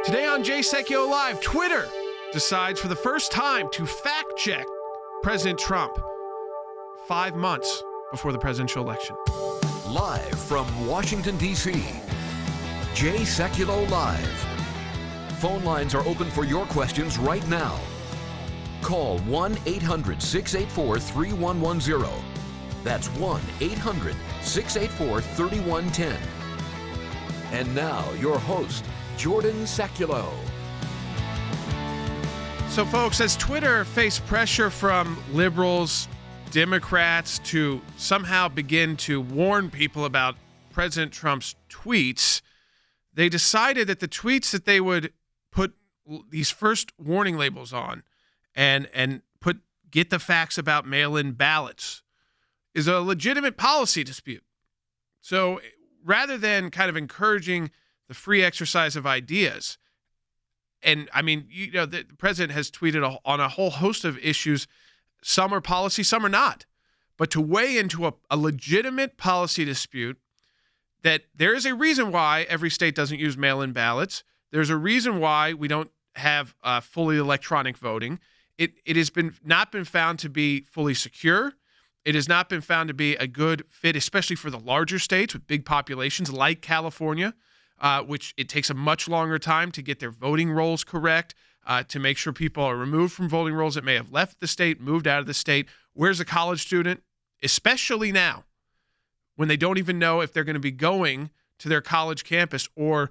Today on Jay Sekulow Live, Twitter decides for the first time to fact-check President Trump 5 months before the presidential election. Live from Washington, D.C., Jay Sekulow Live. Phone lines are open for your questions right now. Call 1-800-684-3110. That's 1-800-684-3110. And now, your host, Jordan Sekulow. So, folks, as Twitter faced pressure from liberals, Democrats to somehow begin to warn people about President Trump's tweets, they decided that the tweets that they would put these first warning labels on and get the facts about mail-in ballots is a legitimate policy dispute. So rather than kind of encouraging the free exercise of ideas, and I mean, the president has tweeted on a whole host of issues. Some are policy, some are not. But to weigh into a legitimate policy dispute, that there is a reason why every state doesn't use mail-in ballots. There's a reason why we don't have fully electronic voting. It has not been found to be fully secure. It has not been found to be a good fit, especially for the larger states with big populations like California, which it takes a much longer time to get their voting rolls correct, to make sure people are removed from voting rolls that may have left the state, moved out of the state. Where's a college student, especially now, when they don't even know if they're going to be going to their college campus, or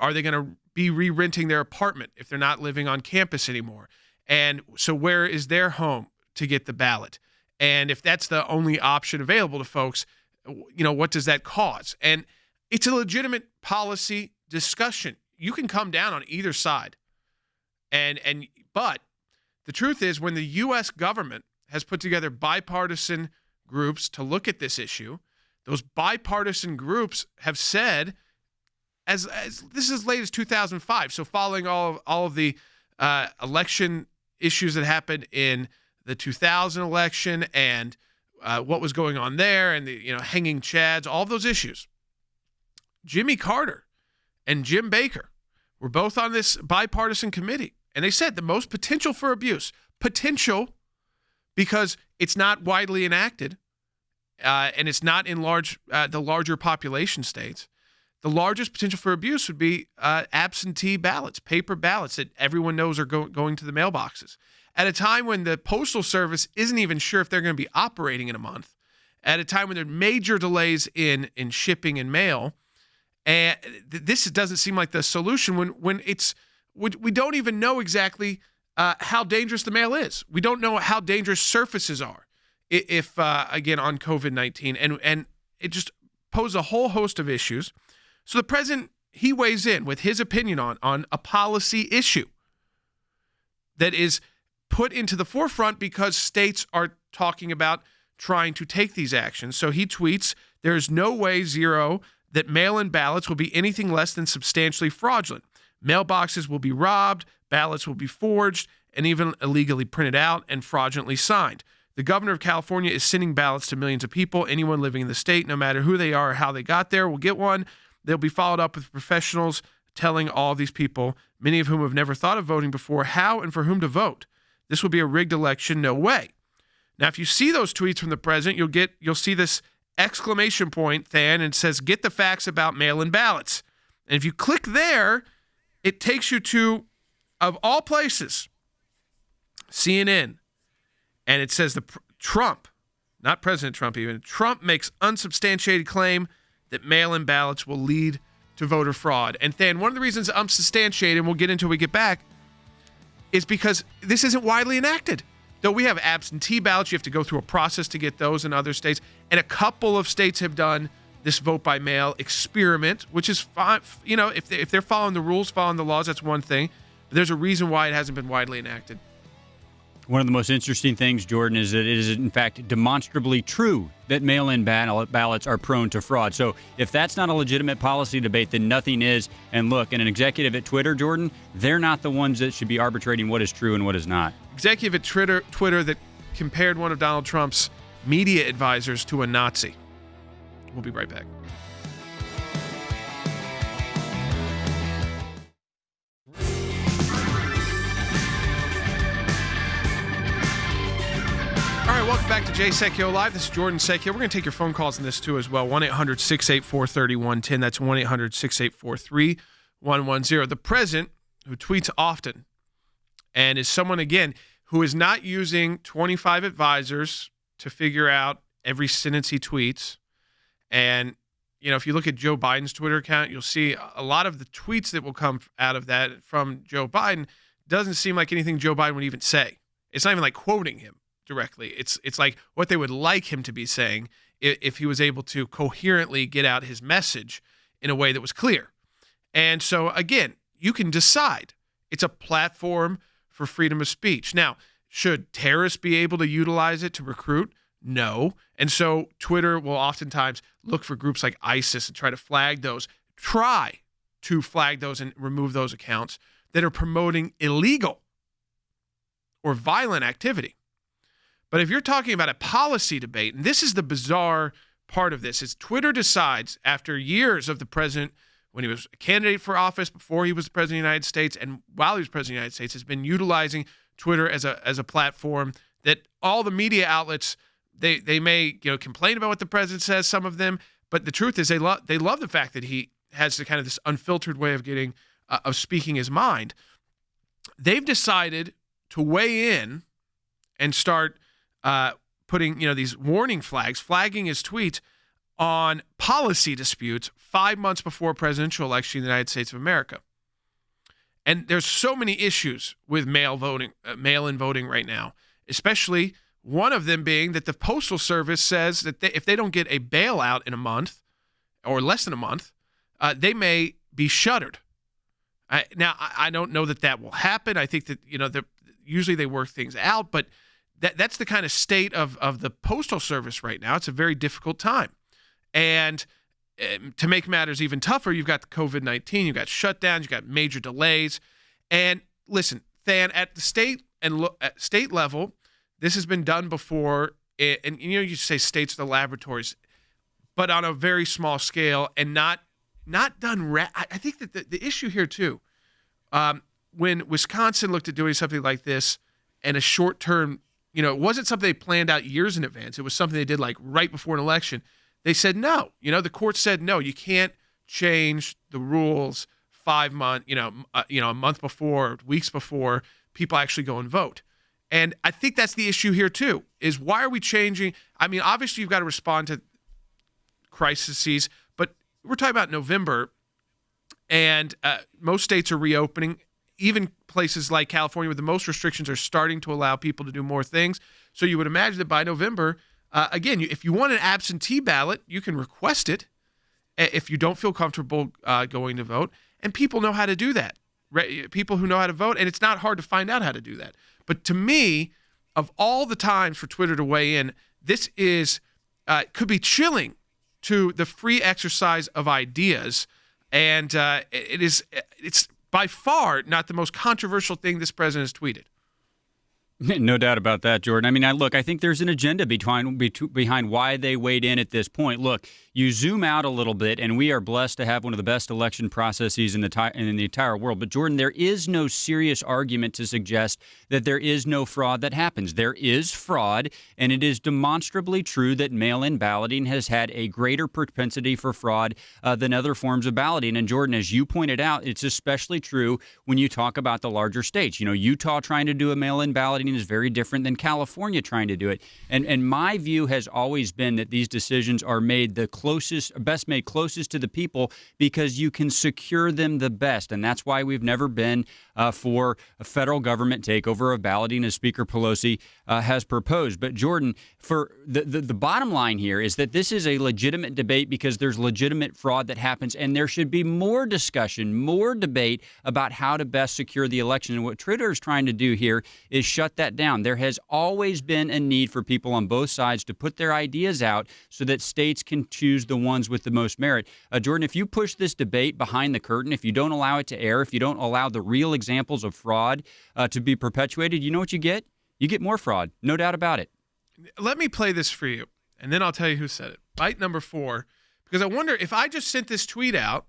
are they going to be re-renting their apartment if they're not living on campus anymore? And so where is their home to get the ballot? And if that's the only option available to folks, what does that cause? And it's a legitimate policy discussion. You can come down on either side. But the truth is, when the U.S. government has put together bipartisan groups to look at this issue, those bipartisan groups have said, as this is as late as 2005, so following all of the election issues that happened in the 2000 election and what was going on there, and the hanging chads, all of those issues. Jimmy Carter and Jim Baker were both on this bipartisan committee, and they said the most potential for abuse, because it's not widely enacted, and it's not in the larger population states. The largest potential for abuse would be absentee ballots, paper ballots that everyone knows are going to the mailboxes. At a time when the Postal Service isn't even sure if they're going to be operating in a month, at a time when there are major delays in shipping and mail, and this doesn't seem like the solution when we don't even know exactly how dangerous the mail is. We don't know how dangerous surfaces are if again, on COVID-19. And it just poses a whole host of issues. So the president, he weighs in with his opinion on a policy issue that is put into the forefront because states are talking about trying to take these actions. So he tweets, "There is no way, zero, that mail-in ballots will be anything less than substantially fraudulent. Mailboxes will be robbed, ballots will be forged, and even illegally printed out and fraudulently signed. The governor of California is sending ballots to millions of people. Anyone living in the state, no matter who they are or how they got there, will get one. They'll be followed up with professionals telling all of these people, many of whom have never thought of voting before, how and for whom to vote. This will be a rigged election, no way." Now, if you see those tweets from the president, you'll see this exclamation point, Than, and it says, "Get the facts about mail-in ballots." And if you click there, it takes you to, of all places, CNN. And it says Trump, not President Trump even, Trump makes unsubstantiated claim that mail-in ballots will lead to voter fraud. And Than, one of the reasons unsubstantiated, and we'll get into when we get back, is because this isn't widely enacted. Though we have absentee ballots, you have to go through a process to get those in other states. And a couple of states have done this vote by mail experiment, which is fine. If they're following the rules, following the laws, that's one thing. But there's a reason why it hasn't been widely enacted. One of the most interesting things, Jordan, is that it is, in fact, demonstrably true that mail-in ballots are prone to fraud. So if that's not a legitimate policy debate, then nothing is. And look, and an executive at Twitter, Jordan, they're not the ones that should be arbitrating what is true and what is not. Executive at Twitter that compared one of Donald Trump's media advisors to a Nazi. We'll be right back. Welcome back to Jay Sekulow Live. This is Jordan Sekulow. We're going to take your phone calls on this too as well. 1-800-684-3110. That's 1-800-684-3110. The president, who tweets often, and is someone, again, who is not using 25 advisors to figure out every sentence he tweets. And, you know, if you look at Joe Biden's Twitter account, you'll see a lot of the tweets that will come out of that from Joe Biden doesn't seem like anything Joe Biden would even say. It's not even like quoting him directly. It's like what they would like him to be saying if he was able to coherently get out his message in a way that was clear. And so, again, you can decide. It's a platform for freedom of speech. Now, should terrorists be able to utilize it to recruit? No. And so Twitter will oftentimes look for groups like ISIS and try to flag those, and remove those accounts that are promoting illegal or violent activity. But if you're talking about a policy debate, and this is the bizarre part of this, is Twitter decides after years of the president, when he was a candidate for office, before he was the president of the United States, and while he was president of the United States, has been utilizing Twitter as a platform that all the media outlets, they may complain about what the president says, some of them, but the truth is they love the fact that he has the kind of this unfiltered way of of speaking his mind. They've decided to weigh in and start putting these warning flags, flagging his tweets on policy disputes 5 months before a presidential election in the United States of America. And there's so many issues with mail-in voting right now, especially one of them being that the Postal Service says that if they don't get a bailout in a month or less than a month, they may be shuttered. Now, I don't know that will happen. I think that usually they work things out, but that's the kind of state of the Postal Service right now. It's a very difficult time. And to make matters even tougher, you've got the COVID-19, you've got shutdowns, you've got major delays. And listen, Than, at the state level, this has been done before. And you say states are the laboratories, but on a very small scale and not done. I think that the issue here too, when Wisconsin looked at doing something like this and a short-term, it wasn't something they planned out years in advance. It was something they did like right before an election. They said no. The court said no. You can't change the rules 5 months, a month before, weeks before people actually go and vote. And I think that's the issue here too. Is why are we changing? I mean, obviously you've got to respond to crises, but we're talking about November, and most states are reopening. Even places like California with the most restrictions are starting to allow people to do more things. So you would imagine that by November, again, if you want an absentee ballot, you can request it if you don't feel comfortable going to vote. And people know how to do that. People who know how to vote, and it's not hard to find out how to do that. But to me, of all the times for Twitter to weigh in, this could be chilling to the free exercise of ideas. And it's by far not the most controversial thing this president has tweeted. No doubt about that, Jordan. I mean, I think there's an agenda behind why they weighed in at this point. Look, you zoom out a little bit, and we are blessed to have one of the best election processes in the entire world. But, Jordan, there is no serious argument to suggest that there is no fraud that happens. There is fraud, and it is demonstrably true that mail-in balloting has had a greater propensity for fraud than other forms of balloting. And, Jordan, as you pointed out, it's especially true when you talk about the larger states. Utah trying to do a mail-in balloting is very different than California trying to do it. And my view has always been that these decisions are made best made closest to the people because you can secure them the best. And that's why we've never been for a federal government takeover of balloting, as Speaker Pelosi has proposed. But Jordan, for the bottom line here is that this is a legitimate debate because there's legitimate fraud that happens, and there should be more discussion, more debate about how to best secure the election. And what Twitter is trying to do here is shut that down. There has always been a need for people on both sides to put their ideas out so that states can choose the ones with the most merit. Jordan, if you push this debate behind the curtain, if you don't allow it to air, if you don't allow the real examples of fraud to be perpetuated, you know what you get? You get more fraud. No doubt about it. Let me play this for you, and then I'll tell you who said it. Bite number 4, because I wonder if I just sent this tweet out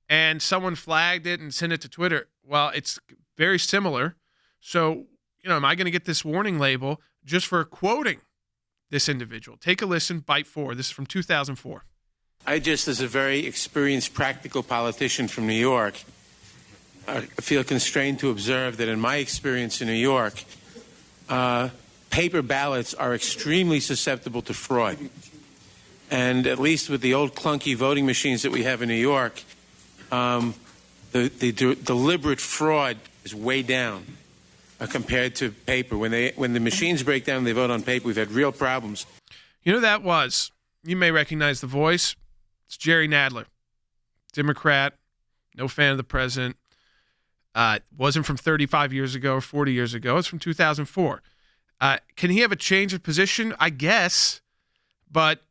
and someone flagged it and sent it to Twitter, well, it's very similar. So, am I going to get this warning label just for quoting this individual. Take a listen, bite 4. This is from 2004. I just, as a very experienced, practical politician from New York, feel constrained to observe that in my experience in New York, paper ballots are extremely susceptible to fraud. And at least with the old clunky voting machines that we have in New York, the deliberate fraud is way down compared to paper. When the machines break down and they vote on paper, we've had real problems. You know who that was? You may recognize the voice. It's Jerry Nadler, Democrat, no fan of the president. Wasn't from 35 years ago or 40 years ago. It's from 2004. Can he have a change of position? I guess, but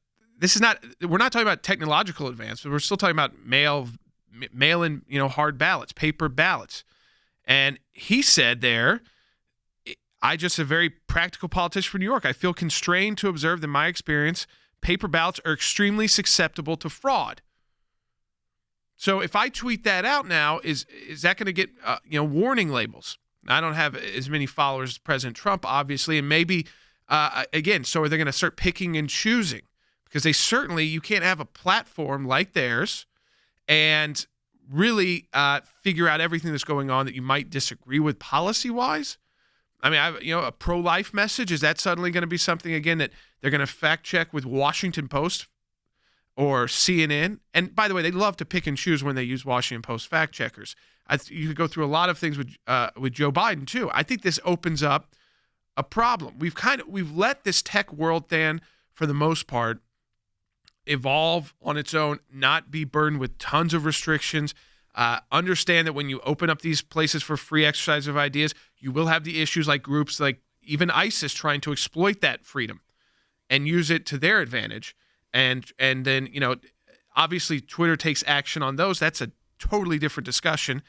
we're not talking about technological advancement. We're still talking about mail-in, hard ballots, paper ballots. And he said there, I just a very practical politician from New York. I feel constrained to observe that in my experience, paper ballots are extremely susceptible to fraud. So if I tweet that out now, is that going to get warning labels? I don't have as many followers as President Trump, obviously, and maybe again. So are they going to start picking and choosing? Because you can't have a platform like theirs and really figure out everything that's going on that you might disagree with policy-wise. I mean, a pro-life message, is that suddenly going to be something, again, that they're going to fact-check with Washington Post or CNN? And by the way, they love to pick and choose when they use Washington Post fact-checkers. You could go through a lot of things with Joe Biden, too. I think this opens up a problem. We've let this tech world, Dan, for the most part, evolve on its own, not be burdened with tons of restrictions. Understand that when you open up these places for free exercise of ideas, you will have the issues like groups like even ISIS trying to exploit that freedom and use it to their advantage. And then, obviously Twitter takes action on those. That's a totally different discussion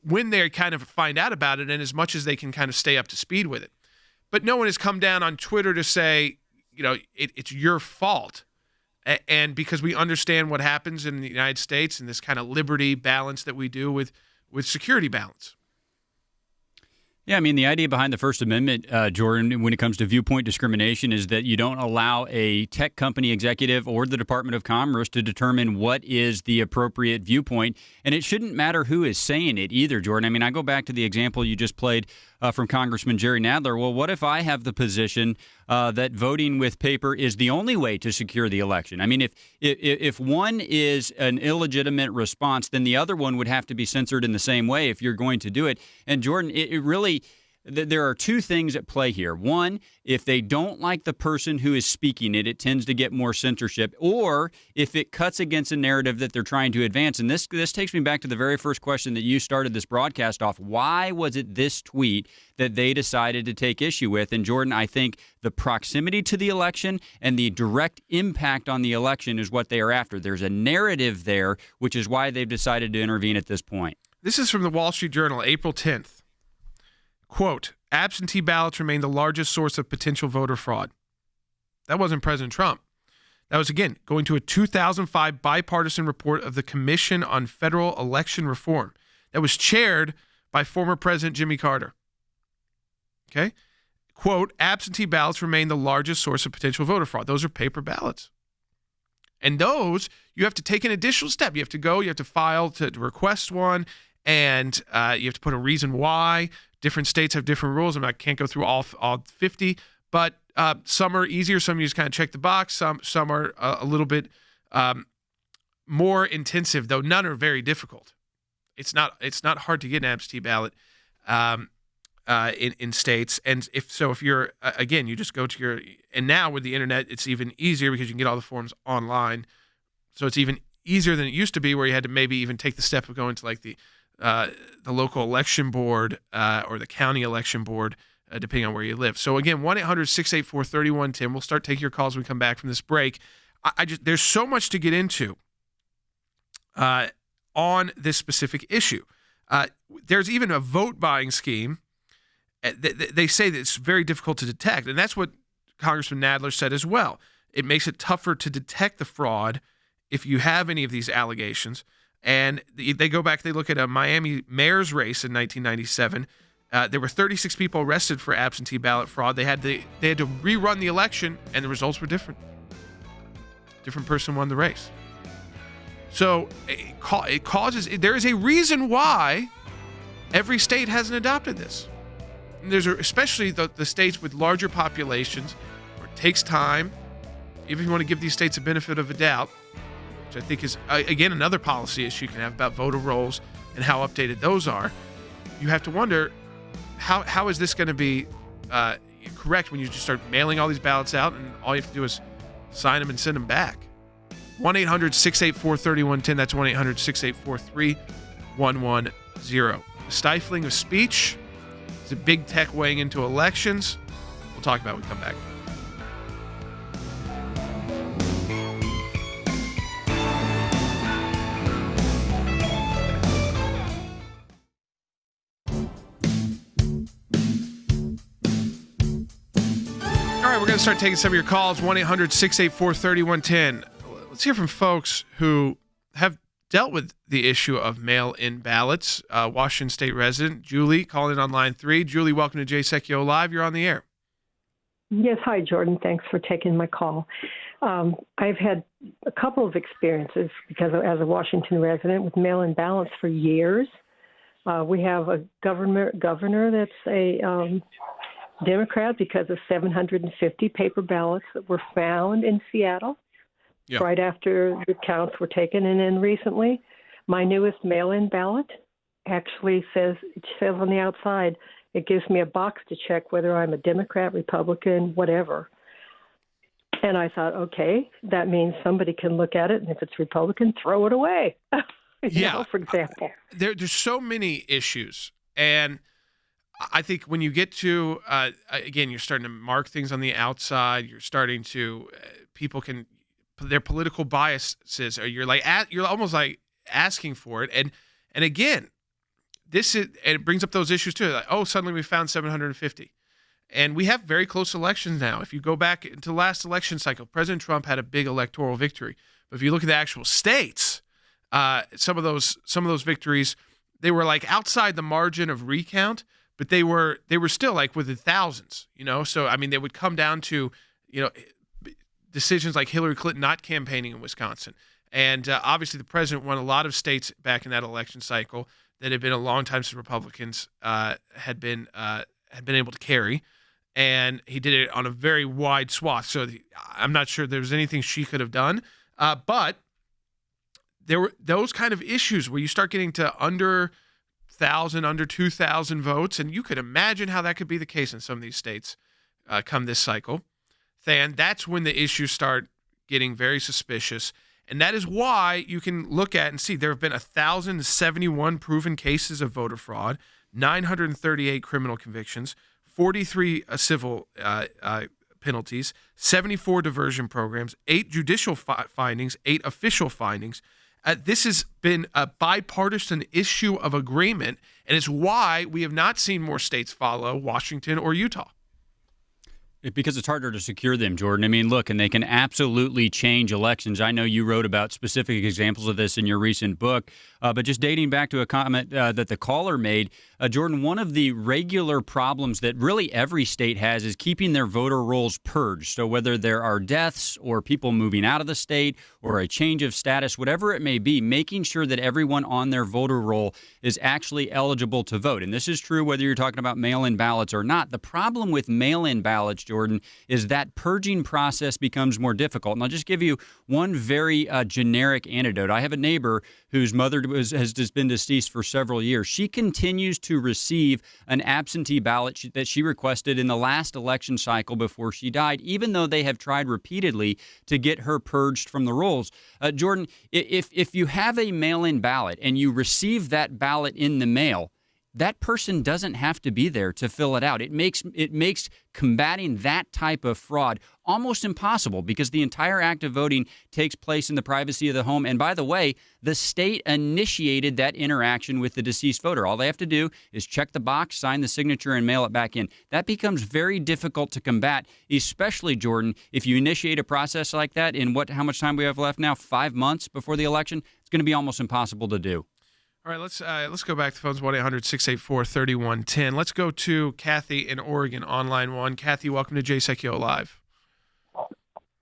when they kind of find out about it and as much as they can kind of stay up to speed with it. But no one has come down on Twitter to say, it's your fault. And because we understand what happens in the United States and this kind of liberty balance that we do with security balance. Yeah, I mean, the idea behind the First Amendment, Jordan, when it comes to viewpoint discrimination is that you don't allow a tech company executive or the Department of Commerce to determine what is the appropriate viewpoint. And it shouldn't matter who is saying it either, Jordan. I mean, I go back to the example you just played from Congressman Jerry Nadler. Well, what if I have the position that voting with paper is the only way to secure the election? I mean, if one is an illegitimate response, then the other one would have to be censored in the same way if you're going to do it. And Jordan, it really there are two things at play here. One, if they don't like the person who is speaking it, it tends to get more censorship, or if it cuts against a narrative that they're trying to advance. And this takes me back to the very first question that you started this broadcast off. Why was it this tweet that they decided to take issue with? And Jordan, I think the proximity to the election and the direct impact on the election is what they are after. There's a narrative there, which is why they've decided to intervene at this point. This is from the Wall Street Journal, April 10th. Quote, absentee ballots remain the largest source of potential voter fraud. That wasn't President Trump. That was, again, going to a 2005 bipartisan report of the Commission on Federal Election Reform that was chaired by former President Jimmy Carter. Okay? Quote, absentee ballots remain the largest source of potential voter fraud. Those are paper ballots. And those, you have to take an additional step. You have to file to request one, and you have to put a reason why. Different states have different rules. I can't go through all 50, but some are easier. Some you just kind of check the box. Some are a little bit more intensive, though none are very difficult. It's not hard to get an absentee ballot in states. And if you're again, you just go to your, and now with the internet, it's even easier because you can get all the forms online. So it's even easier than it used to be, where you had to maybe even take the step of going to like the local election board or the county election board, depending on where you live. So again, 1-800-684-3110. We'll start taking your calls when we come back from this break. There's so much to get into on this specific issue. There's even a vote buying scheme. They say that it's very difficult to detect, and that's what Congressman Nadler said as well. It makes it tougher to detect the fraud if you have any of these allegations. And they go back, they look at a Miami mayor's race in 1997. There were 36 people arrested for absentee ballot fraud. They had to rerun the election, and the results were different. Different person won the race. So it causes. There is a reason why every state hasn't adopted this. And especially the states with larger populations, where it takes time. Even if you want to give these states a benefit of a doubt, which I think is again another policy issue you can have about voter rolls and how updated those are. You have to wonder how is this going to be correct when you just start mailing all these ballots out and all you have to do is sign them and send them back. 1-800-684-3110. That's 1-800-684-3110. The stifling of speech is a big tech weighing into elections. We'll talk about it when we come back. All right, we're going to start taking some of your calls. 1-800-684-3110. Let's hear from folks who have dealt with the issue of mail-in ballots. Washington State resident Julie calling in on line 3. Julie, welcome to Jay Sekulow Live. You're on the air. Yes, hi, Jordan. Thanks for taking my call. I've had a couple of experiences because as a Washington resident with mail-in ballots for years. We have a governor that's a Democrat because of 750 paper ballots that were found in Seattle right after the counts were taken. And then recently, my newest mail-in ballot actually says on the outside, it gives me a box to check whether I'm a Democrat, Republican, whatever. And I thought, okay, that means somebody can look at it, and if it's Republican, throw it away. For example. There's so many issues. And I think when you get to, again, you're starting to mark things on the outside. You're starting to, people can, their political biases, or you're almost like asking for it. And again, it brings up those issues too. Like, suddenly we found 750. And we have very close elections now. If you go back into the last election cycle, President Trump had a big electoral victory. But if you look at the actual states, some of those victories, they were like outside the margin of recount, but they were still like within thousands, So, I mean, they would come down to, decisions like Hillary Clinton not campaigning in Wisconsin. And obviously the president won a lot of states back in that election cycle that had been a long time since Republicans had been able to carry. And he did it on a very wide swath. So I'm not sure there was anything she could have done. But there were those kind of issues where you start getting to under 1,000, under 2,000 votes, and you could imagine how that could be the case in some of these states come this cycle. And that's when the issues start getting very suspicious. And that is why you can look at and see there have been 1,071 proven cases of voter fraud, 938 criminal convictions, 43 civil penalties, 74 diversion programs, 8 judicial findings, 8 official findings. This has been a bipartisan issue of agreement, and it's why we have not seen more states follow Washington or Utah. Because it's harder to secure them, Jordan. I mean, look, and they can absolutely change elections. I know you wrote about specific examples of this in your recent book, but just dating back to a comment that the caller made, Jordan, one of the regular problems that really every state has is keeping their voter rolls purged. So whether there are deaths or people moving out of the state or a change of status, whatever it may be, making sure that everyone on their voter roll is actually eligible to vote. And this is true whether you're talking about mail-in ballots or not. The problem with mail-in ballots, Jordan, is that purging process becomes more difficult. And I'll just give you one very generic anecdote. I have a neighbor whose mother has just been deceased for several years. She continues to receive an absentee ballot that she requested in the last election cycle before she died, even though they have tried repeatedly to get her purged from the rolls. Jordan, if you have a mail-in ballot and you receive that ballot in the mail, that person doesn't have to be there to fill it out. It makes combating that type of fraud almost impossible because the entire act of voting takes place in the privacy of the home. And by the way, the state initiated that interaction with the deceased voter. All they have to do is check the box, sign the signature, and mail it back in. That becomes very difficult to combat, especially, Jordan, if you initiate a process like that in how much time we have left now? 5 months before the election? It's going to be almost impossible to do. All right, let's go back to phones 1-800-684-3110. Let's go to Kathy in Oregon on line one. Kathy, welcome to Jay Sekulow Live.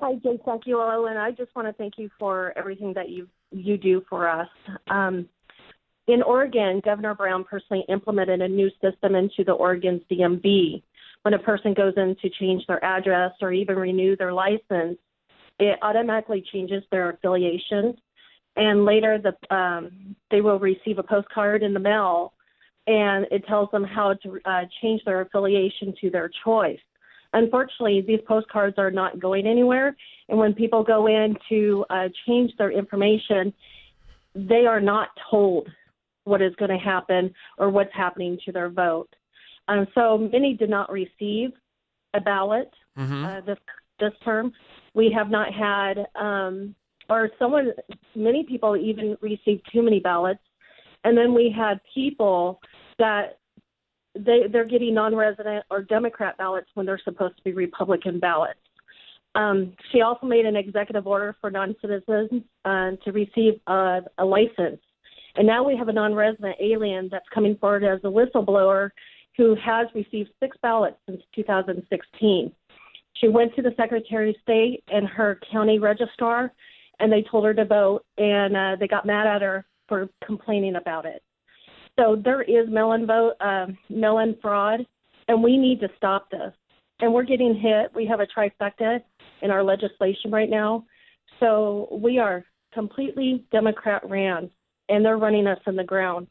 Hi, Jay Sekulow, and I just want to thank you for everything that you do for us. In Oregon, Governor Brown personally implemented a new system into the Oregon's DMV. When a person goes in to change their address or even renew their license, it automatically changes their affiliation. And later, they will receive a postcard in the mail, and it tells them how to change their affiliation to their choice. Unfortunately, these postcards are not going anywhere, and when people go in to change their information, they are not told what is going to happen or what's happening to their vote. So many did not receive a ballot this term. We have not had many people even received too many ballots. And then we had people that they're getting non-resident or Democrat ballots when they're supposed to be Republican ballots. She also made an executive order for non-citizens to receive a license. And now we have a non-resident alien that's coming forward as a whistleblower who has received 6 ballots since 2016. She went to the Secretary of State and her county registrar, and they told her to vote, and they got mad at her for complaining about it. So there is mail-in fraud, and we need to stop this. And we're getting hit. We have a trifecta in our legislation right now. So we are completely Democrat-ran, and they're running us in the ground,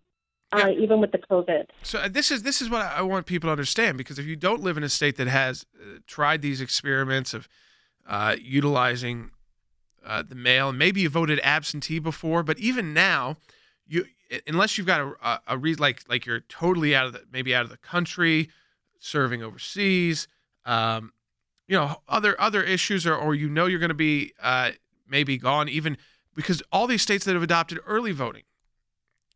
even with the COVID. So this is what I want people to understand, because if you don't live in a state that has tried these experiments of utilizing the mail, and maybe you voted absentee before, but even now, unless you've got a reason, like you're totally out of the country, serving overseas, other issues, or you're going to be maybe gone, even because all these states that have adopted early voting.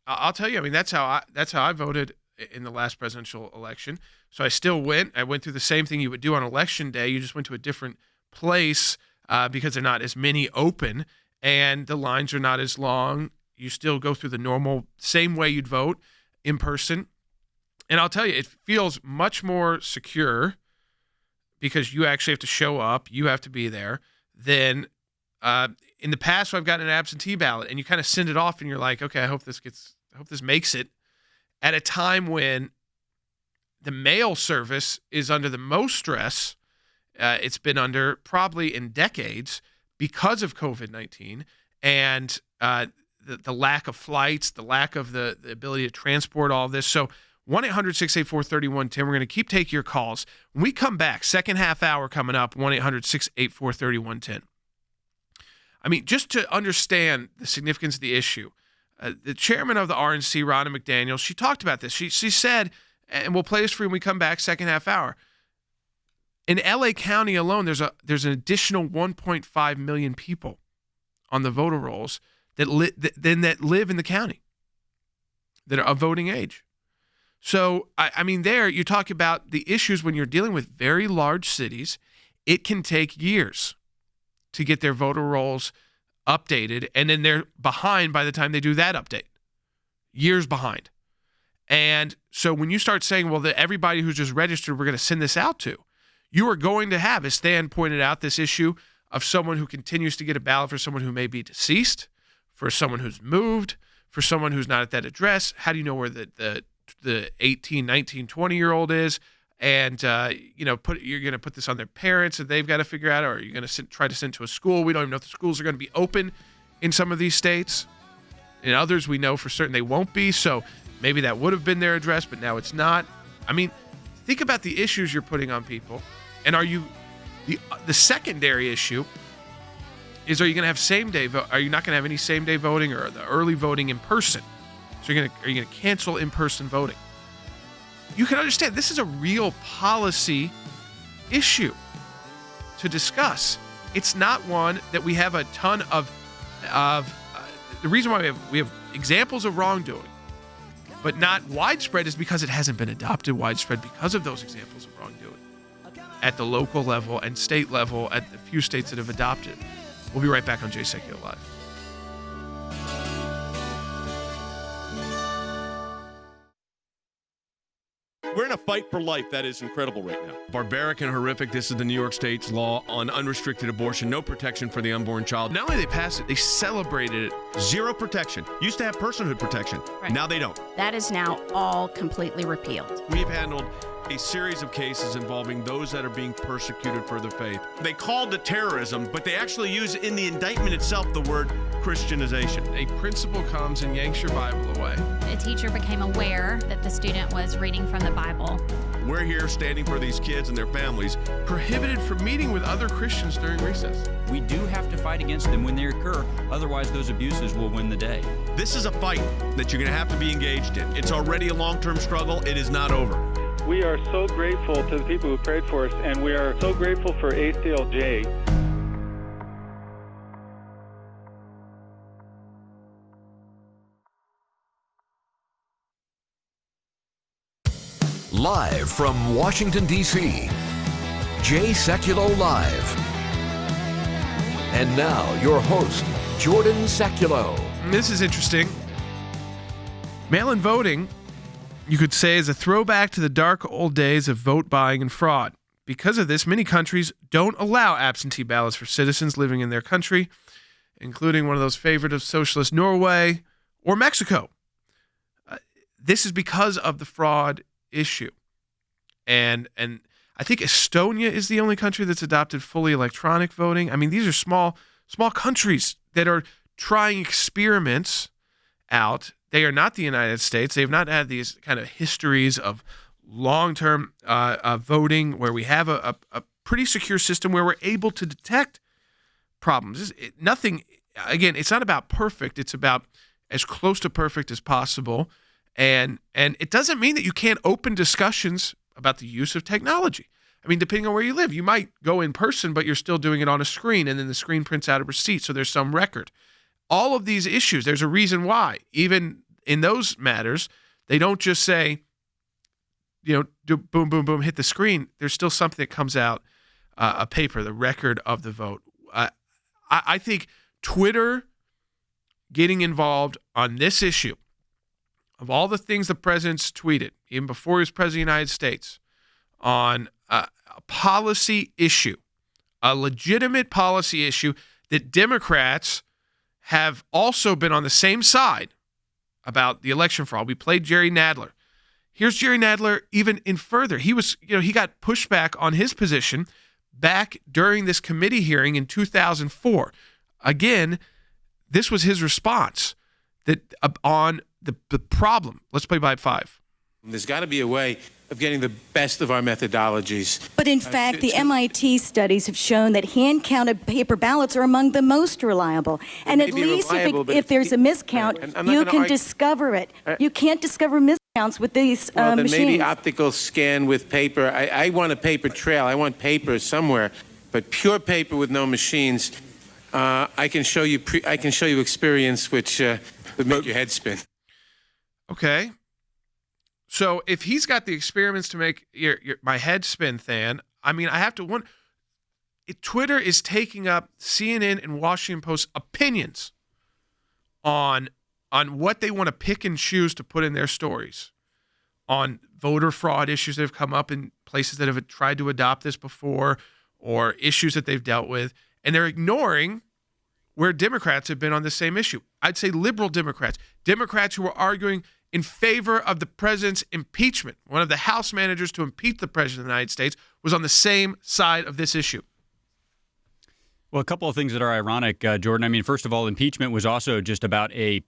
I'll tell you, I mean, that's how I voted in the last presidential election. So I still went. I went through the same thing you would do on election day. You just went to a different place because they're not as many open, and the lines are not as long. You still go through the normal same way you'd vote in person. And I'll tell you, it feels much more secure because you actually have to show up. You have to be there than in the past. I've gotten an absentee ballot, and you kind of send it off, and you're like, okay, I hope this makes it, at a time when the mail service is under the most stress it's been under probably in decades because of COVID-19 and the lack of flights, the lack of the ability to transport all of this. So 1-800-684-3110. We're going to keep taking your calls. When we come back, second half hour coming up, 1-800-684-3110. I mean, just to understand the significance of the issue, the chairman of the RNC, Ronna McDaniel, she talked about this. She said, and we'll play this for you when we come back, second half hour, in L.A. County alone, there's an additional 1.5 million people on the voter rolls that live in the county that are of voting age. So, I mean, there you talk about the issues when you're dealing with very large cities. It can take years to get their voter rolls updated, and then they're behind by the time they do that update. Years behind. And so when you start saying, well, everybody who's just registered, we're going to send this out to, you are going to have, as Stan pointed out, this issue of someone who continues to get a ballot for someone who may be deceased, for someone who's moved, for someone who's not at that address. How do you know where the 18, 19, 20-year-old is? And, you're going to put this on their parents that they've got to figure out, or are you going to try to send to a school? We don't even know if the schools are going to be open in some of these states. In others, we know for certain they won't be. So maybe that would have been their address, but now it's not. I mean, think about the issues you're putting on people. And are you the secondary issue is, are you going to have same-day vote? Are you not going to have any same-day voting or the early voting in person? So are you going to cancel in-person voting? You can understand this is a real policy issue to discuss. It's not one that we have a ton of the reason why we have examples of wrongdoing, but not widespread, is because it hasn't been adopted widespread because of those examples of wrongdoing at the local level and state level at the few states that have adopted. We'll be right back on Jay Sekulow Live. We're in a fight for life that is incredible right now. Barbaric and horrific. This is the New York State's law on unrestricted abortion. No protection for the unborn child. Not only they passed it, they celebrated it. Zero protection. Used to have personhood protection. Right. Now they don't. That is now all completely repealed. We've handled a series of cases involving those that are being persecuted for their faith. They called it terrorism, but they actually use in the indictment itself the word Christianization. A principal comes and yanks your Bible away. A teacher became aware that the student was reading from the Bible. We're here standing for these kids and their families. Prohibited from meeting with other Christians during recess. We do have to fight against them when they occur. Otherwise, those abuses will win the day. This is a fight that you're going to have to be engaged in. It's already a long-term struggle. It is not over. We are so grateful to the people who prayed for us, and we are so grateful for ACLJ. Live from Washington, D.C., Jay Sekulow Live. And now, your host, Jordan Sekulow. This is interesting. Mail-in voting, you could say, is a throwback to the dark old days of vote buying and fraud. Because of this, many countries don't allow absentee ballots for citizens living in their country, including one of those favorite of socialist Norway or Mexico. This is because of the fraud issue. And I think Estonia is the only country that's adopted fully electronic voting. I mean, these are small countries that are trying experiments out. They are not the United States. They have not had these kind of histories of long-term voting where we have a pretty secure system where we're able to detect problems. Nothing, again, it's not about perfect. It's about as close to perfect as possible. And it doesn't mean that you can't open discussions about the use of technology. I mean, depending on where you live, you might go in person, but you're still doing it on a screen, and then the screen prints out a receipt, so there's some record. All of these issues, there's a reason why. Even in those matters, they don't just say, do boom, boom, boom, hit the screen. There's still something that comes out, a paper, the record of the vote. I think Twitter getting involved on this issue, of all the things the president's tweeted, even before he was president of the United States, on a policy issue, a legitimate policy issue that Democrats have also been on the same side about the election fraud. We played Jerry Nadler. Here's Jerry Nadler even in further. He was, he got pushback on his position back during this committee hearing in 2004. Again, this was his response that on the problem. Let's play by 5. There's got to be a way of getting the best of our methodologies. But in fact, the MIT studies have shown that hand-counted paper ballots are among the most reliable. And at least if there's a miscount, you can discover it. You can't discover miscounts with these machines. Maybe optical scan with paper. I want a paper trail. I want paper somewhere. But pure paper with no machines, I can show you experience which would make your head spin. Okay. So if he's got the experiments to make my head spin, Than, I mean, I have to wonder. Twitter is taking up CNN and Washington Post opinions on what they want to pick and choose to put in their stories, on voter fraud issues that have come up in places that have tried to adopt this before, or issues that they've dealt with, and they're ignoring where Democrats have been on the same issue. I'd say liberal Democrats who are arguing in favor of the president's impeachment. One of the House managers to impeach the president of the United States was on the same side of this issue. Well, a couple of things that are ironic, Jordan. I mean, first of all, impeachment was also just about a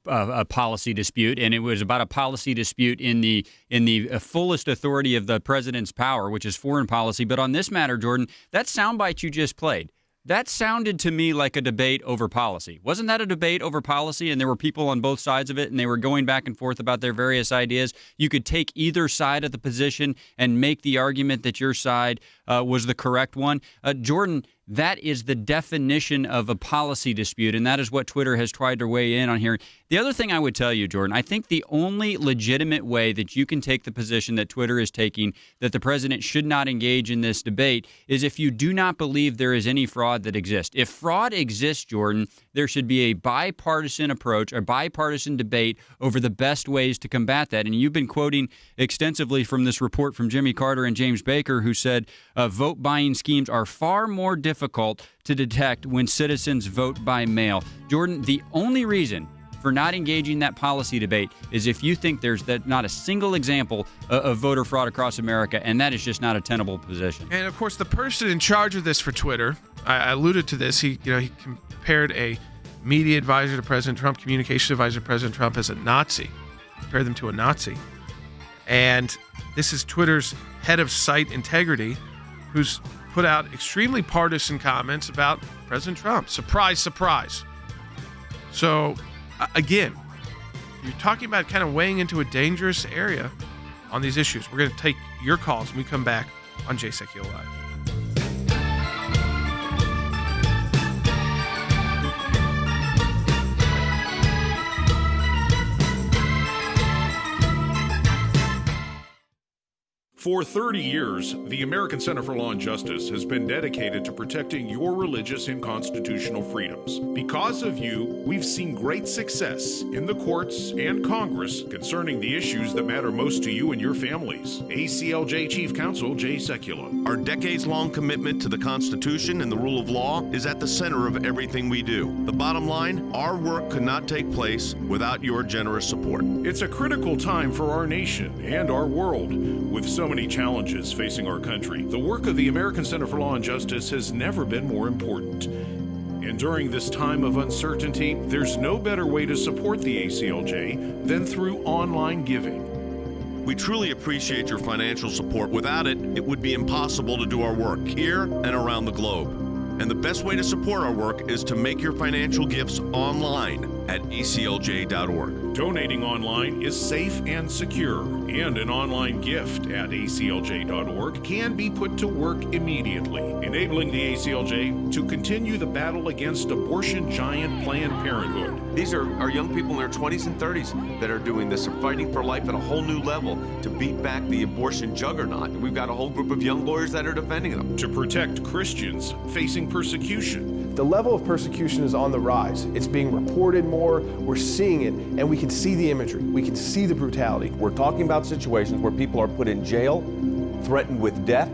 policy dispute, and it was about a policy dispute in the fullest authority of the president's power, which is foreign policy. But on this matter, Jordan, that soundbite you just played, that sounded to me like a debate over policy. Wasn't that a debate over policy? And there were people on both sides of it, and they were going back and forth about their various ideas. You could take either side of the position and make the argument that your side was the correct one. Jordan, that is the definition of a policy dispute, and that is what Twitter has tried to weigh in on here. The other thing I would tell you, Jordan, I think the only legitimate way that you can take the position that Twitter is taking, that the president should not engage in this debate, is if you do not believe there is any fraud that exists. If fraud exists, Jordan, there should be a bipartisan approach, a bipartisan debate over the best ways to combat that. And you've been quoting extensively from this report from Jimmy Carter and James Baker, who said vote buying schemes are far more difficult to detect when citizens vote by mail. Jordan, the only reason for not engaging that policy debate is if you think there's not a single example of voter fraud across America, and that is just not a tenable position. And of course, the person in charge of this for Twitter, I alluded to this. He compared a media advisor to President Trump, communications advisor to President Trump, as a Nazi. Compared them to a Nazi. And this is Twitter's head of site integrity, who's put out extremely partisan comments about President Trump. Surprise, surprise. So, again, you're talking about kind of weighing into a dangerous area on these issues. We're going to take your calls when we come back on Jay Sekulow Live. For 30 years, the American Center for Law and Justice has been dedicated to protecting your religious and constitutional freedoms. Because of you, we've seen great success in the courts and Congress concerning the issues that matter most to you and your families. ACLJ Chief Counsel Jay Sekulow. Our decades-long commitment to the Constitution and the rule of law is at the center of everything we do. The bottom line, our work could not take place without your generous support. It's a critical time for our nation and our world. With so many challenges facing our country, the work of the American Center for Law and Justice has never been more important. And during this time of uncertainty, there's no better way to support the ACLJ than through online giving. We truly appreciate your financial support. Without it, it would be impossible to do our work here and around the globe. And the best way to support our work is to make your financial gifts online at aclj.org. Donating online is safe and secure, and an online gift at aclj.org can be put to work immediately, enabling the ACLJ to continue the battle against abortion giant Planned Parenthood. These are our young people in their 20s and 30s that are doing this and fighting for life at a whole new level to beat back the abortion juggernaut. We've got a whole group of young lawyers that are defending them. To protect Christians facing persecution. The level of persecution is on the rise. It's being reported more, we're seeing it, and we can see the imagery, we can see the brutality. We're talking about situations where people are put in jail, threatened with death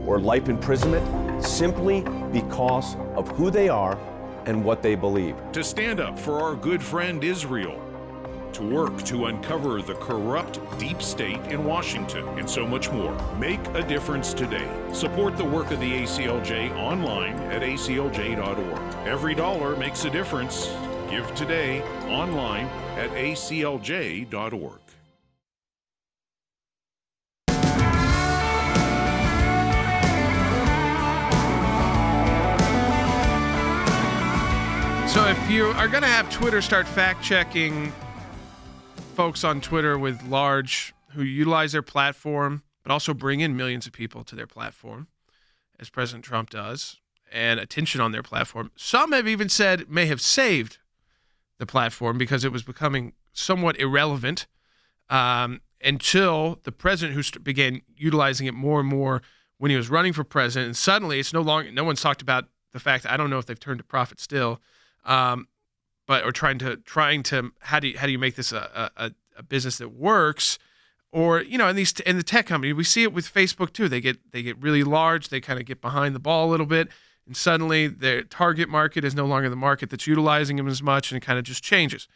or life imprisonment, simply because of who they are and what they believe. To stand up for our good friend Israel. To work to uncover the corrupt deep state in Washington, and so much more. Make a difference today. Support the work of the ACLJ online at aclj.org. Every dollar makes a difference. Give today online at aclj.org. So if you are going to have Twitter start fact-checking folks on Twitter with large, who utilize their platform, but also bring in millions of people to their platform, as President Trump does, and attention on their platform. Some have even said may have saved the platform because it was becoming somewhat irrelevant until the president, who began utilizing it more and more when he was running for president. And suddenly it's no longer, no one's talked about the fact, I don't know if they've turned a profit still, or trying to how do you make this a business that works, or in the tech company, we see it with Facebook too. They get really large, they kind of get behind the ball a little bit, and suddenly their target market is no longer the market that's utilizing them as much, and it kind of just changes.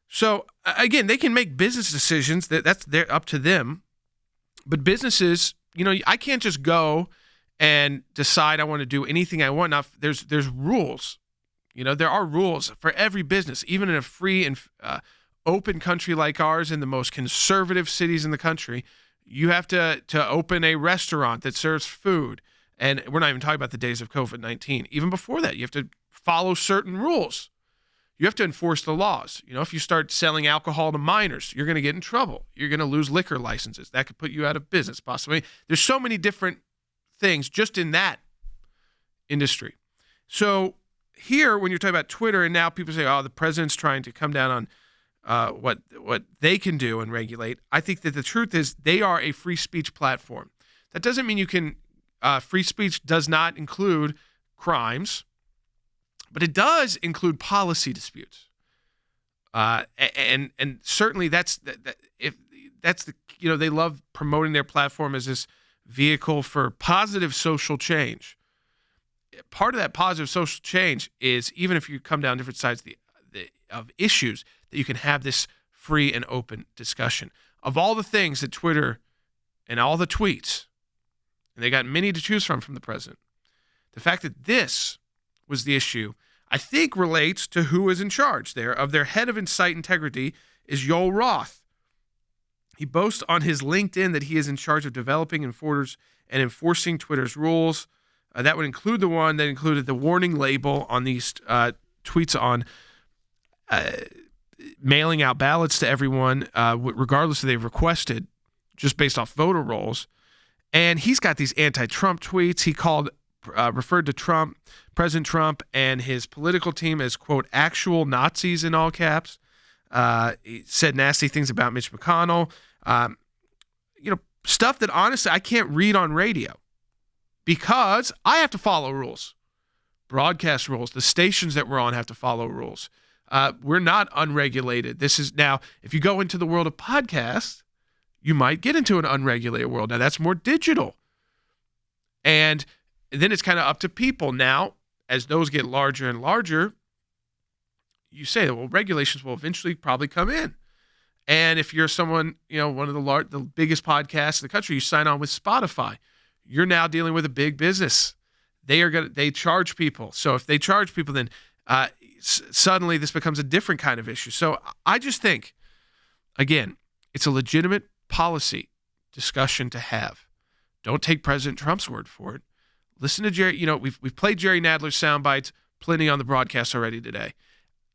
So again, they can make business decisions they're up to them, but businesses, I can't just go and decide I want to do anything I want. Now, there's rules. There are rules for every business, even in a free and open country like ours, in the most conservative cities in the country. You have to open a restaurant that serves food. And we're not even talking about the days of COVID-19. Even before that, you have to follow certain rules. You have to enforce the laws. If you start selling alcohol to minors, you're going to get in trouble. You're going to lose liquor licenses. That could put you out of business, possibly. There's so many different things just in that industry. So here, when you're talking about Twitter, and now people say, oh, the president's trying to come down on what they can do and regulate, I think that the truth is they are a free speech platform. That doesn't mean you can free speech does not include crimes, but it does include policy disputes. And certainly that's they love promoting their platform as this vehicle for positive social change. Part of that positive social change is, even if you come down different sides of issues, that you can have this free and open discussion. Of all the things that Twitter and all the tweets, and they got many to choose from the president, the fact that this was the issue, I think relates to who is in charge there. Of their head of Insight Integrity is Yoel Roth. He boasts on his LinkedIn that he is in charge of developing and enforcing Twitter's rules. That would include the one that included the warning label on these tweets on mailing out ballots to everyone, regardless if they've requested, just based off voter rolls. And he's got these anti-Trump tweets. He referred to President Trump and his political team as, quote, actual Nazis in all caps. He said nasty things about Mitch McConnell. Stuff that honestly I can't read on radio because I have to follow rules, broadcast rules. The stations that we're on have to follow rules. We're not unregulated. This is now, if you go into the world of podcasts, you might get into an unregulated world. Now that's more digital. And then it's kind of up to people. Now, as those get larger and larger, you say, well, regulations will eventually probably come in. And if you're someone, one of the biggest podcasts in the country, you sign on with Spotify, you're now dealing with a big business. They charge people. So if they charge people, then suddenly this becomes a different kind of issue. So I just think, again, it's a legitimate policy discussion to have. Don't take President Trump's word for it. Listen to Jerry. We've played Jerry Nadler's sound bites plenty on the broadcast already today.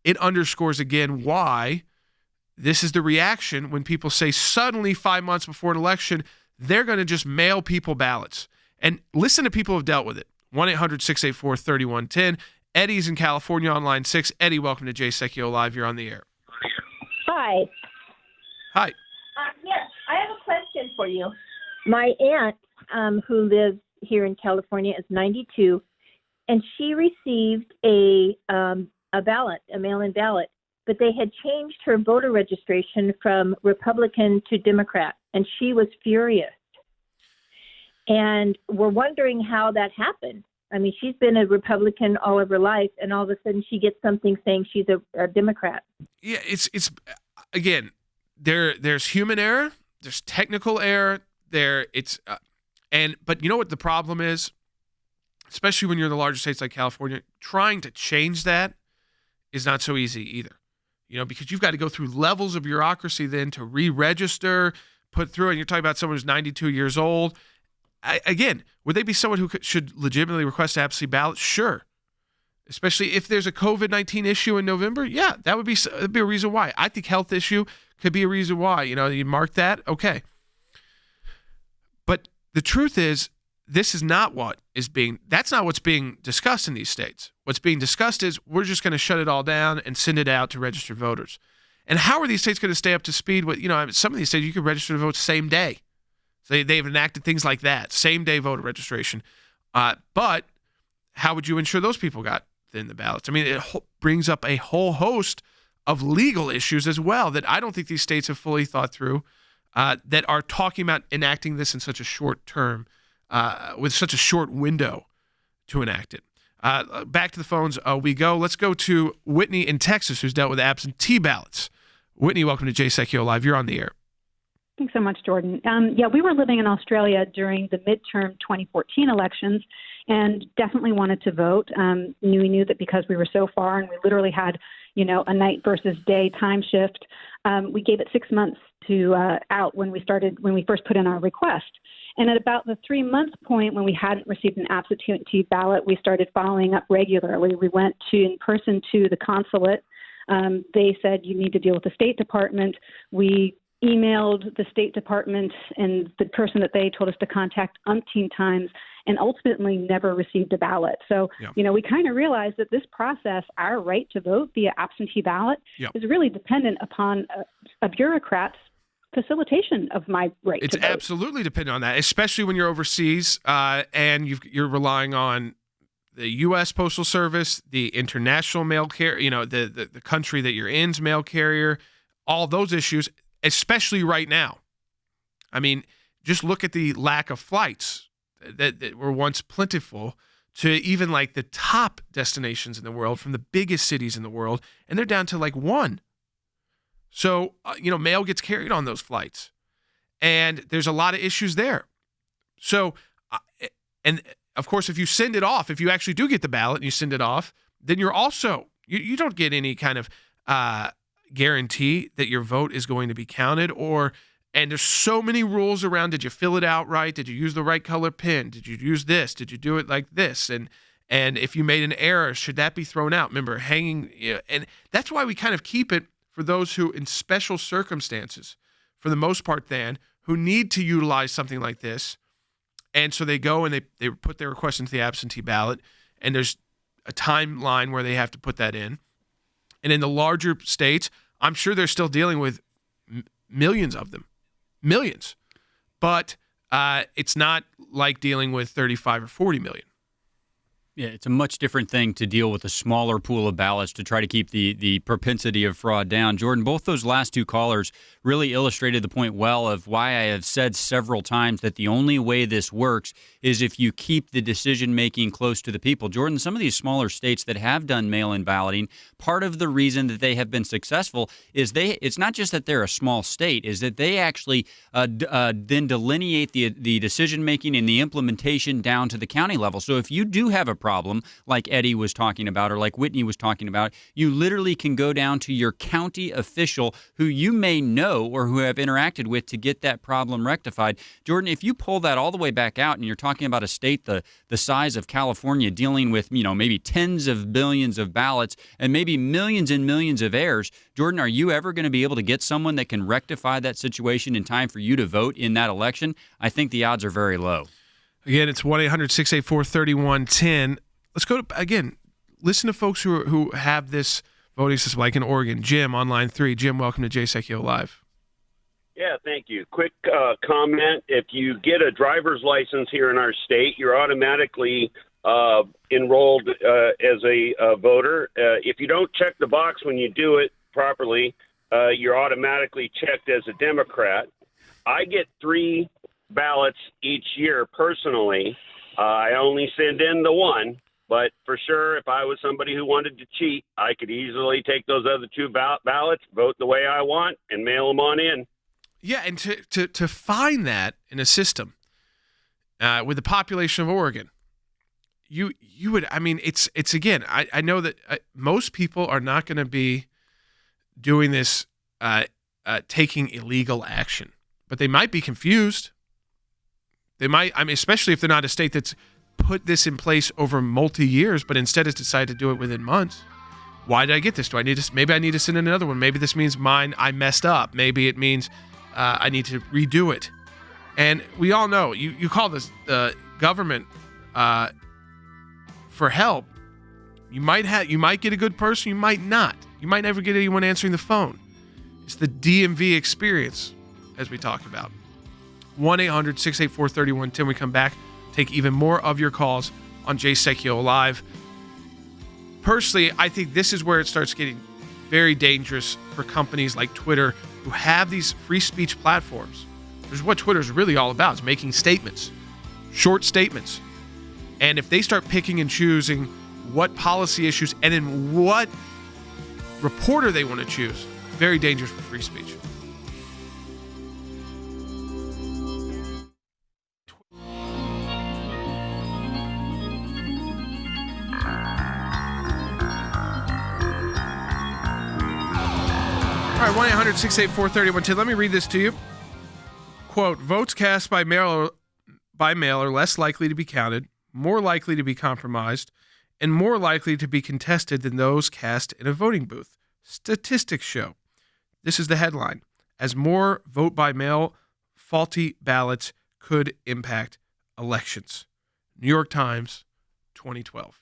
It underscores again why this is the reaction when people say suddenly 5 months before an election, they're going to just mail people ballots. And listen to people who have dealt with it. 1-800-684-3110. Eddie's in California on line 6. Eddie, welcome to Jay Sekulow Live. You're on the air. Hi. Hi. Yes, I have a question for you. My aunt, who lives here in California, is 92, and she received a ballot, a mail-in ballot, but they had changed her voter registration from Republican to Democrat, and she was furious. And we're wondering how that happened. I mean, she's been a Republican all of her life, and all of a sudden she gets something saying she's a Democrat. Yeah, it's again, there's human error, there's technical error, but you know what the problem is? Especially when you're in the larger states like California, trying to change that is not so easy either. Because you've got to go through levels of bureaucracy then to re-register, put through, and you're talking about someone who's 92 years old. Again, would they be someone who should legitimately request an absentee ballot? Sure. Especially if there's a COVID-19 issue in November. Yeah, that'd be a reason why. I think health issue could be a reason why. You mark that, okay. But the truth is, this is not that's not what's being discussed in these states. What's being discussed is we're just going to shut it all down and send it out to registered voters. And how are these states going to stay up to speed with, some of these states you can register to vote same day. So they've enacted things like that, same day voter registration. But how would you ensure those people got in the ballots? I mean, it brings up a whole host of legal issues as well that I don't think these states have fully thought through, that are talking about enacting this in such a short term, with such a short window to enact it. Back to the phones we go. Let's go to Whitney in Texas, who's dealt with absentee ballots. Whitney, welcome to Jay Sekulow Live. You're on the air. Thanks so much, Jordan. We were living in Australia during the midterm 2014 elections and definitely wanted to vote. We knew that because we were so far and we literally had, a night versus day time shift, we gave it 6 months to out when we first put in our request. And at about the 3-month point, when we hadn't received an absentee ballot, we started following up regularly. We went in person to the consulate. They said, you need to deal with the State Department. We emailed the State Department and the person that they told us to contact umpteen times, and ultimately never received a ballot. So, we kind of realize that this process, our right to vote via absentee ballot, is really dependent upon a bureaucrat's facilitation of my right to vote. It's absolutely dependent on that, especially when you're overseas and you're relying on the U.S. Postal Service, the international mail carrier, the country that you're in's mail carrier, all those issues, especially right now. I mean, just look at the lack of flights that were once plentiful to even like the top destinations in the world from the biggest cities in the world, and they're down to like one. So, mail gets carried on those flights, and there's a lot of issues there. So, and of course, if you send it off, if you actually do get the ballot and you send it off, then you're also, you don't get any kind of guarantee that your vote is going to be counted, and there's so many rules around. Did you fill it out right? Did you use the right color pen? Did you use this? Did you do it like this? And if you made an error, should that be thrown out? Remember, and that's why we kind of keep it for those who, in special circumstances, for the most part, who need to utilize something like this. And so they go and they put their request into the absentee ballot, and there's a timeline where they have to put that in. And in the larger states, I'm sure they're still dealing with millions of them. Millions. But it's not like dealing with 35 or 40 million. Yeah, it's a much different thing to deal with a smaller pool of ballots to try to keep the propensity of fraud down. Jordan, both those last two callers really illustrated the point well of why I have said several times that the only way this works is if you keep the decision-making close to the people. Jordan, some of these smaller states that have done mail-in balloting, part of the reason that they have been successful is it's not just that they're a small state, is that they actually then delineate the decision-making and the implementation down to the county level. So if you do have a problem like Eddie was talking about or like Whitney was talking about, you literally can go down to your county official who you may know or who have interacted with to get that problem rectified. Jordan, if you pull that all the way back out and you're talking about a state the size of California dealing with, maybe tens of billions of ballots and maybe millions and millions of errors, Jordan, are you ever going to be able to get someone that can rectify that situation in time for you to vote in that election? I think the odds are very low. Again, it's 1-800-684-3110. Let's go to, again, listen to folks who have this voting system, like in Oregon. Jim on line 3. Jim, welcome to Jay Sekulow Live. Yeah, thank you. Quick comment. If you get a driver's license here in our state, you're automatically enrolled as a voter. If you don't check the box when you do it properly, you're automatically checked as a Democrat. I get 3 ballots each year personally. I only send in the one, but for sure, if I was somebody who wanted to cheat, I could easily take those other 2 ballots, vote the way I want, and mail them on in. Yeah, and to find that in a system with the population of Oregon, you would, I mean, it's again, I know that most people are not going to be doing this, taking illegal action, but they might be confused. They might, I mean, especially if they're not a state that's put this in place over multi-years, but instead has decided to do it within months. Why did I get this? Maybe I need to send in another one. Maybe this means I messed up. Maybe it means I need to redo it. And we all know, you call this government for help. You might get a good person, you might not. You might never get anyone answering the phone. It's the DMV experience, as we talk about. 1-800-684-3110. We come back, take even more of your calls on Jay Sekulow Live. Personally, I think this is where it starts getting very dangerous for companies like Twitter who have these free speech platforms. This is what Twitter is really all about, is making statements, short statements. And if they start picking and choosing what policy issues and in what reporter they want to choose, very dangerous for free speech. All right, 1-800-684-3110. Let me read this to you. Quote, votes cast by mail are less likely to be counted, more likely to be compromised, and more likely to be contested than those cast in a voting booth. Statistics show. This is the headline. As more vote by mail, faulty ballots could impact elections. New York Times, 2012.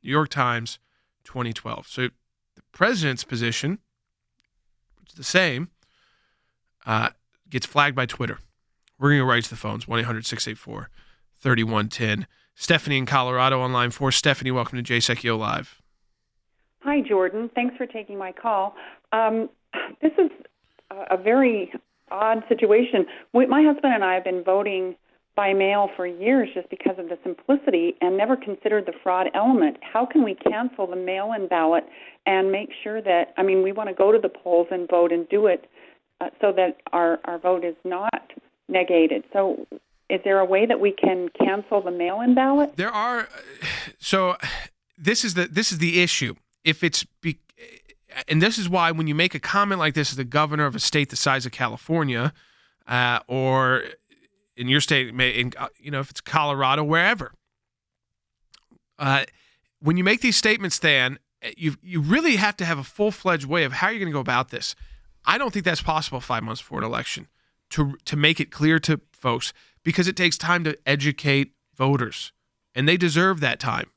New York Times, 2012. So the president's position, which is the same, gets flagged by Twitter. We're going to go right to the phones, 1-800-684-3110. Stephanie in Colorado on line 4. Stephanie, welcome to Jay Sekulow Live. Hi, Jordan. Thanks for taking my call. This is a very odd situation. My husband and I have been voting by mail for years just because of the simplicity and never considered the fraud element. How can we cancel the mail-in ballot and make sure that, we want to go to the polls and vote and do it so that our vote is not negated. So is there a way that we can cancel the mail-in ballot? There are. So this is the issue. If it's and this is why when you make a comment like this as the governor of a state the size of California, or in your state, if it's Colorado, wherever, when you make these statements, Stan, you really have to have a full-fledged way of how you're going to go about this. I don't think that's possible 5 months before an election to make it clear to folks, because it takes time to educate voters, and they deserve that time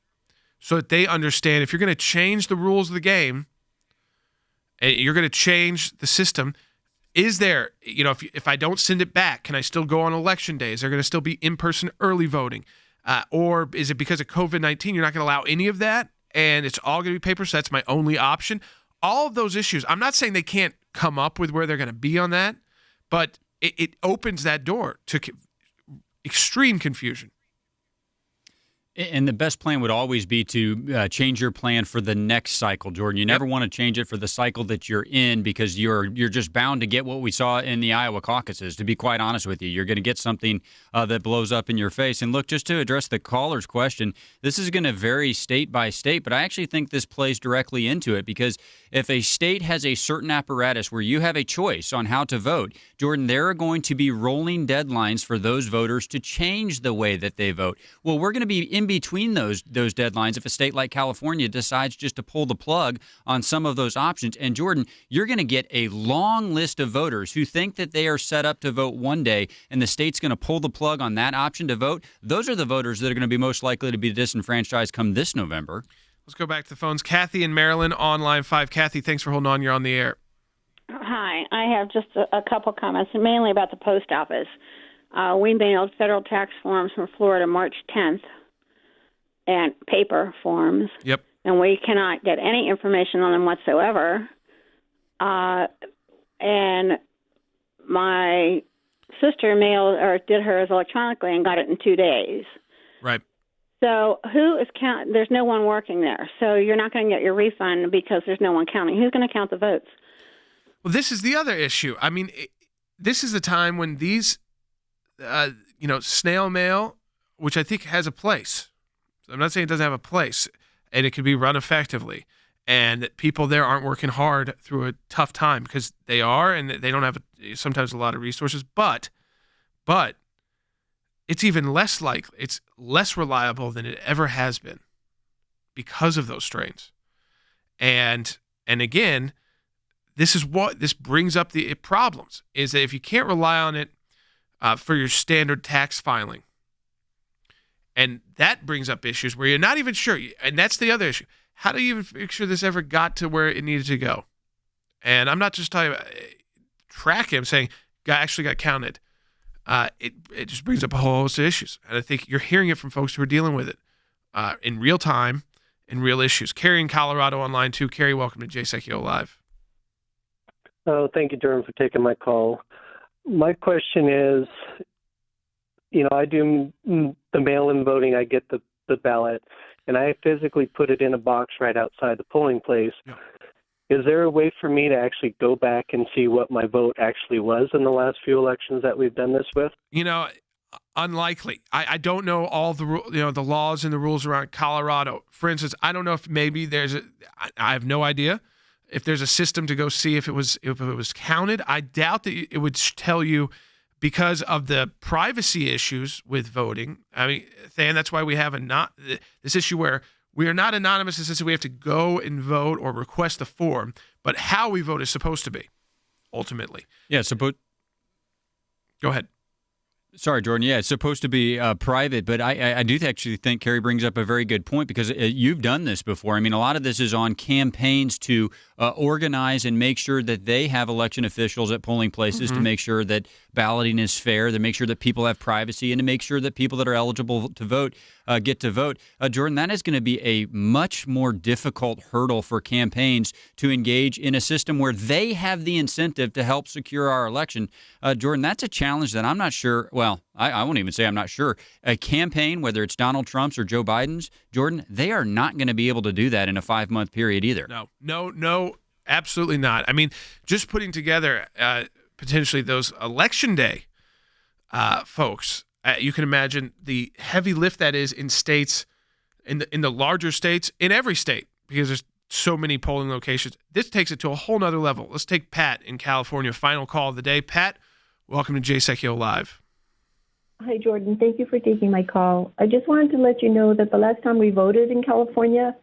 so that they understand if you're going to change the rules of the game and you're going to change the system, is there, if I don't send it back, can I still go on election day? Is there going to still be in-person early voting? Or is it because of COVID-19 you're not going to allow any of that and it's all going to be paper, so that's my only option? All of those issues, I'm not saying they can't come up with where they're going to be on that, but it opens that door to extreme confusion. And the best plan would always be to change your plan for the next cycle, Jordan. You never want to change it for the cycle that you're in, because you're just bound to get what we saw in the Iowa caucuses, to be quite honest with you. You're going to get something that blows up in your face. And look, just to address the caller's question, this is going to vary state by state, but I actually think this plays directly into it, because if a state has a certain apparatus where you have a choice on how to vote, Jordan, there are going to be rolling deadlines for those voters to change the way that they vote. Well, we're going to be in between those deadlines if a state like California decides just to pull the plug on some of those options. And Jordan, you're going to get a long list of voters who think that they are set up to vote one day and the state's going to pull the plug on that option to vote. Those are the voters that are going to be most likely to be disenfranchised come this November. Let's go back to the phones. Kathy in Maryland on line 5. Kathy, thanks for holding on. You're on the air. Hi. I have just a couple comments, mainly about the post office. We mailed federal tax forms from Florida March 10th, and paper forms. Yep. And we cannot get any information on them whatsoever. And my sister did hers electronically and got it in 2 days. Right. So who is there's no one working there. So you're not going to get your refund because there's no one counting. Who's going to count the votes? Well, this is the other issue. This is the time when these, snail mail, which I think has a place. I'm not saying it doesn't have a place, and it can be run effectively, and people there aren't working hard through a tough time, because they are, and they don't have sometimes a lot of resources, but it's even less likely, it's less reliable than it ever has been because of those strains. And again, this brings up the problems, is that if you can't rely on it for your standard tax filing, and that brings up issues where you're not even sure. And that's the other issue. How do you even make sure this ever got to where it needed to go? And I'm not just talking about tracking. I'm saying actually got counted. It just brings up a whole host of issues. And I think you're hearing it from folks who are dealing with it in real time, in real issues. Carrie in Colorado on line 2. Carrie, welcome to Jay Sekulow Live. Oh, thank you, Jordan, for taking my call. My question is, I do the mail-in voting. I get the ballot, and I physically put it in a box right outside the polling place. Yeah. Is there a way for me to actually go back and see what my vote actually was in the last few elections that we've done this with? Unlikely. I don't know all the the laws and the rules around Colorado. For instance, I don't know if maybe I have no idea if there's a system to go see if it was counted. I doubt that it would tell you, because of the privacy issues with voting. That's why we have this issue where we are not anonymous in the sense that we have to go and vote or request a form, but how we vote is supposed to be, ultimately. Yeah, Go ahead. Sorry, Jordan. Yeah, it's supposed to be private, but I do actually think Carrie brings up a very good point because you've done this before. I mean, a lot of this is on campaigns to organize and make sure that they have election officials at polling places to make sure that balloting is fair, to make sure that people have privacy, and to make sure that people that are eligible to vote get to vote. Jordan, that is going to be a much more difficult hurdle for campaigns to engage in a system where they have the incentive to help secure our election. Jordan, that's a challenge that I'm not sure. Well, I won't even say I'm not sure. A campaign, whether it's Donald Trump's or Joe Biden's, Jordan, they are not going to be able to do that in a 5-month period either. No, absolutely not. I mean, just putting together potentially those election day folks, you can imagine the heavy lift that is in states, in the larger states, in every state, because there's so many polling locations. This takes it to a whole nother level. Let's take Pat in California, final call of the day. Pat, welcome to Jay Sekulow Live. Hi, Jordan. Thank you for taking my call. I just wanted to let you know that the last time we voted in California,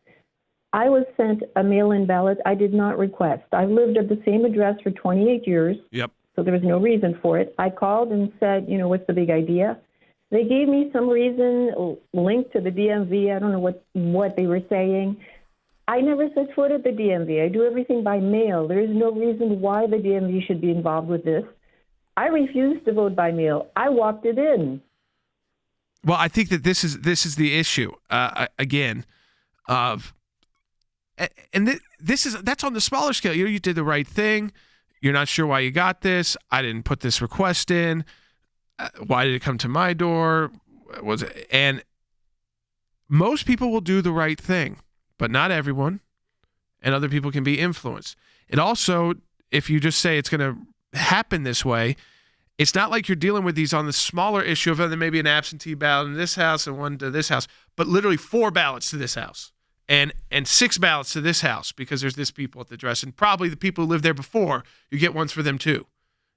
I was sent a mail-in ballot I did not request. I've lived at the same address for 28 years. Yep. So there was no reason for it. I called and said, what's the big idea? They gave me some reason, linked to the DMV. I don't know what they were saying. I never set foot at the DMV. I do everything by mail. There is no reason why the DMV should be involved with this. I refused to vote by mail. I walked it in. Well, I think that this is the issue again of, and that's on the smaller scale. You did the right thing. You're not sure why you got this. I didn't put this request in. Why did it come to my door? And most people will do the right thing, but not everyone. And other people can be influenced. It also, if you just say it's going to happen this way, it's not like you're dealing with these on the smaller issue of there may be an absentee ballot in this house and one to this house, but literally 4 ballots to this house and 6 ballots to this house because there's this people at the address. And probably the people who lived there before, you get ones for them too,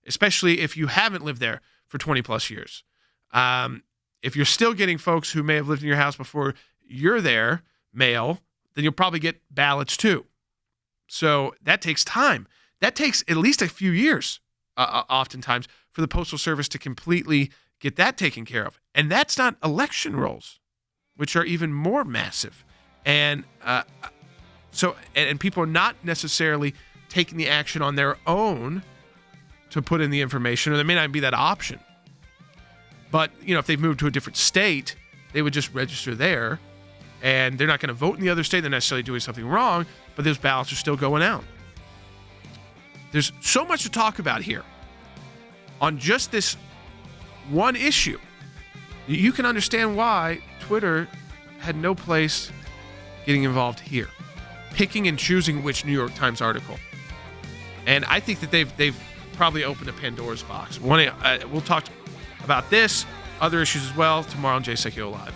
especially if you haven't lived there for 20 plus years. If you're still getting folks who may have lived in your house before you're there, mail, then you'll probably get ballots too. So that takes time. That takes at least a few years, oftentimes, for the Postal Service to completely get that taken care of. And that's not election rolls, which are even more massive. And so people are not necessarily taking the action on their own to put in the information, or there may not be that option. But, if they've moved to a different state, they would just register there, and they're not going to vote in the other state. They're necessarily doing something wrong, but those ballots are still going out. There's so much to talk about here on just this one issue. You can understand why Twitter had no place getting involved here, picking and choosing which New York Times article. And I think that they've probably opened a Pandora's box. We'll talk about this, other issues as well, tomorrow on Jay Sekulow Live.